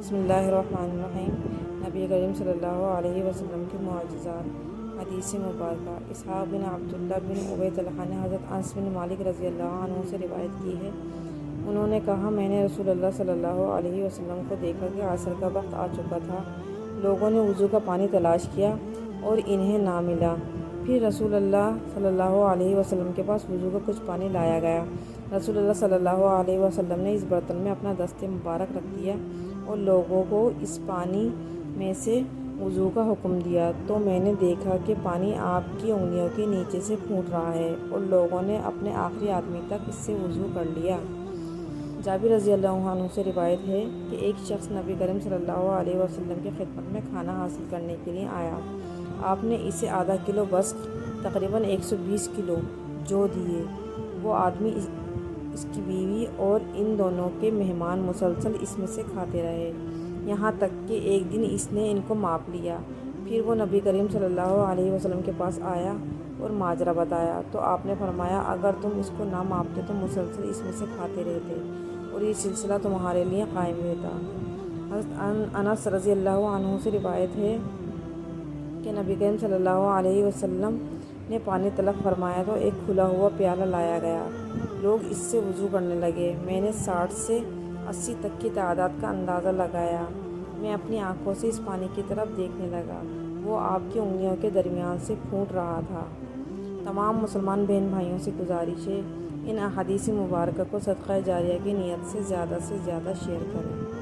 بسم اللہ الرحمن الرحیم۔ نبی کریم صلی اللہ علیہ وسلم کے معجزات۔ حدیث مبارکہ اسحاق بن عبداللہ بن عبید اللہ نے حضرت انس بن مالک رضی اللہ عنہ سے روایت کی ہے، انہوں نے کہا، میں نے رسول اللہ صلی اللہ علیہ وسلم کو دیکھا کہ عصر کا وقت آ چکا تھا۔ لوگوں نے وضو کا پانی تلاش کیا اور انہیں نہ ملا۔ پھر رسول اللہ صلی اللہ علیہ وسلم کے پاس وضو کا کچھ پانی لایا گیا۔ رسول اللہ صلی اللہ علیہ وسلم نے اس برتن میں اپنا دست مبارک رکھ دیا اور لوگوں کو اس پانی میں سے وضو کا حکم دیا، تو میں نے دیکھا کہ پانی آپ کی انگلیوں کے نیچے سے پھوٹ رہا ہے اور لوگوں نے اپنے آخری آدمی تک اس سے وضو کر لیا۔ جابر رضی اللہ عنہ سے روایت ہے کہ ایک شخص نبی کریم صلی اللہ علیہ وسلم کی خدمت میں کھانا حاصل کرنے کے لیے آیا۔ آپ نے اسے آدھا کلو وسق، تقریباً 120 کلو جو دیے۔ وہ آدمی، اس کی بیوی اور ان دونوں کے مہمان مسلسل اس میں سے کھاتے رہے، یہاں تک کہ ایک دن اس نے ان کو ماپ لیا۔ پھر وہ نبی کریم صلی اللہ علیہ وسلم کے پاس آیا اور ماجرا بتایا، تو آپ نے فرمایا، اگر تم اس کو نہ ماپتے تو مسلسل اس میں سے کھاتے رہتے اور یہ سلسلہ تمہارے لیے قائم رہتا۔ حضرت انس رضی اللہ عنہ سے روایت ہے کہ نبی کریم صلی اللہ علیہ وسلم نے پانی طلب فرمایا تو ایک کھلا ہوا پیالہ لایا گیا۔ لوگ اس سے وضو کرنے لگے۔ میں نے 60 سے 80 تک کی تعداد کا اندازہ لگایا۔ میں اپنی آنکھوں سے اس پانی کی طرف دیکھنے لگا، وہ آپ کی انگلیوں کے درمیان سے پھوٹ رہا تھا۔ تمام مسلمان بہن بھائیوں سے گزارش ہے، ان احادیث مبارکہ کو صدقہ جاریہ کی نیت سے زیادہ شیئر کریں۔